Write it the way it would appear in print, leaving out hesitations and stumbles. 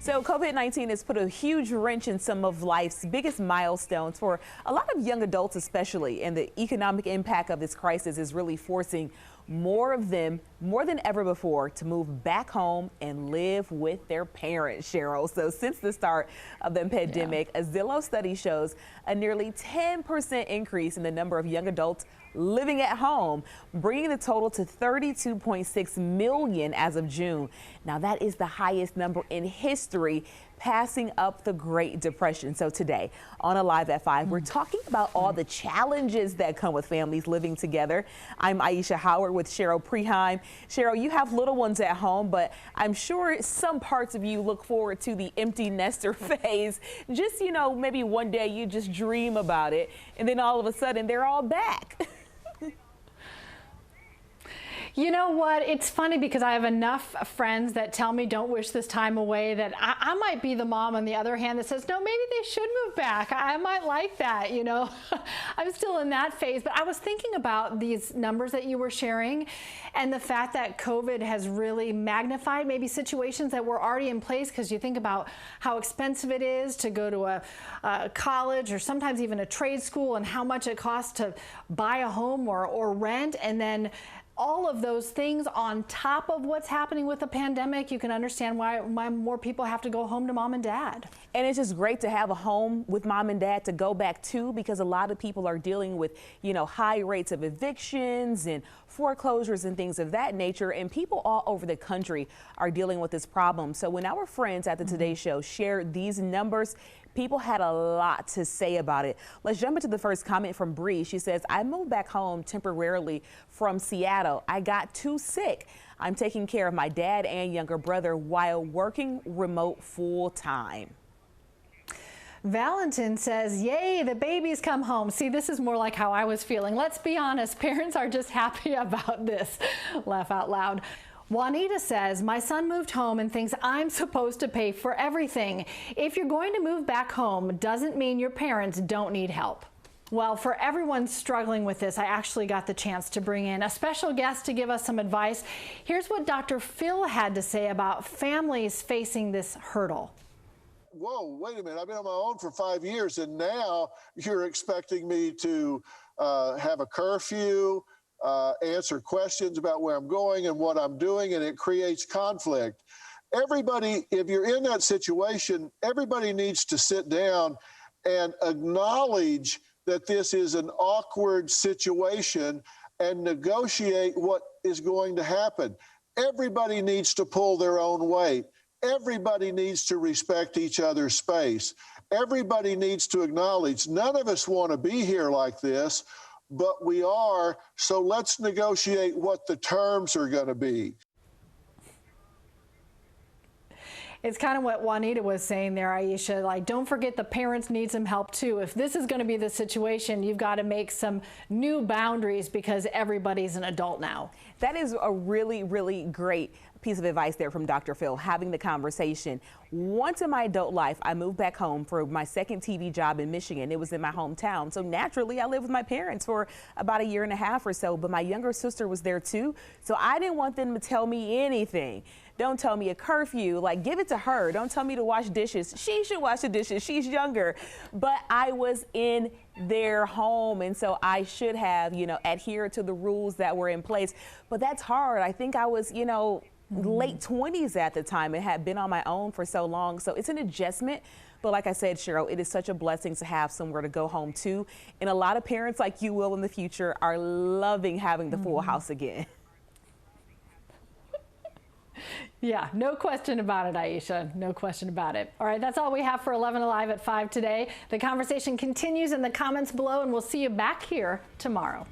So COVID-19 has put a huge wrench in some of life's biggest milestones for a lot of young adults especially, and the economic impact of this crisis is really forcing more of them, more than ever before, to move back home and live with their parents, Cheryl. So since the start of the pandemic, a Zillow study shows a nearly 10% increase in the number of young adults living at home, bringing the total to 32.6 million as of June. Now that is the highest number in history, passing up the Great Depression. So today on Alive at 5, we're talking about all the challenges that come with families living together. I'm Aisha Howard with Cheryl Preheim. Cheryl, you have little ones at home, but I'm sure some parts of you look forward to the empty nester phase. Just, maybe one day you just dream about it, and then all of a sudden they're all back. You know what? It's funny because I have enough friends that tell me don't wish this time away that I might be the mom on the other hand that says, no, maybe they should move back. I might like that, I'm still in that phase. But I was thinking about these numbers that you were sharing and the fact that COVID has really magnified maybe situations that were already in place, because you think about how expensive it is to go to a college or sometimes even a trade school, and how much it costs to buy a home or rent, and then all of those things on top of what's happening with the pandemic. You can understand why more people have to go home to mom and dad. And it's just great to have a home with mom and dad to go back to, because a lot of people are dealing with, high rates of evictions and foreclosures and things of that nature. And people all over the country are dealing with this problem. So when our friends at the Today Show shared these numbers, people had a lot to say about it. Let's jump into the first comment from Bree. She says, I moved back home temporarily from Seattle. I got too sick. I'm taking care of my dad and younger brother while working remote full time. Valentin says, yay, the babies come home. See, this is more like how I was feeling. Let's be honest, parents are just happy about this. Laugh out loud. Juanita says, my son moved home and thinks I'm supposed to pay for everything. If you're going to move back home, doesn't mean your parents don't need help. Well, for everyone struggling with this, I actually got the chance to bring in a special guest to give us some advice. Here's what Dr. Phil had to say about families facing this hurdle. Whoa, wait a minute. I've been on my own for 5 years, and now you're expecting me to have a curfew, answer questions about where I'm going and what I'm doing, and it creates conflict. Everybody, if you're in that situation, everybody needs to sit down and acknowledge that this is an awkward situation and negotiate what is going to happen. Everybody needs to pull their own weight. Everybody needs to respect each other's space. Everybody needs to acknowledge none of us want to be here like this, but we are, so let's negotiate what the terms are going to be. It's kind of what Juanita was saying there, Aisha, like, don't forget the parents need some help too. If this is going to be the situation, you've got to make some new boundaries because everybody's an adult now. That is a really, really great piece of advice there from Dr. Phil, having the conversation. Once in my adult life, I moved back home for my second TV job in Michigan. It was in my hometown. So naturally, I lived with my parents for about a year and a half or so, but my younger sister was there too. So I didn't want them to tell me anything. Don't tell me a curfew, like give it to her. Don't tell me to wash dishes. She should wash the dishes. She's younger. But I was in their home, and so I should have, adhered to the rules that were in place. But that's hard. I think I was, late 20s at the time and had been on my own for so long. So it's an adjustment. But like I said, Cheryl, it is such a blessing to have somewhere to go home to. And a lot of parents, like you will in the future, are loving having the full house again. Yeah, no question about it, Aisha. No question about it. All right, that's all we have for 11 Alive at 5 today. The conversation continues in the comments below, and we'll see you back here tomorrow.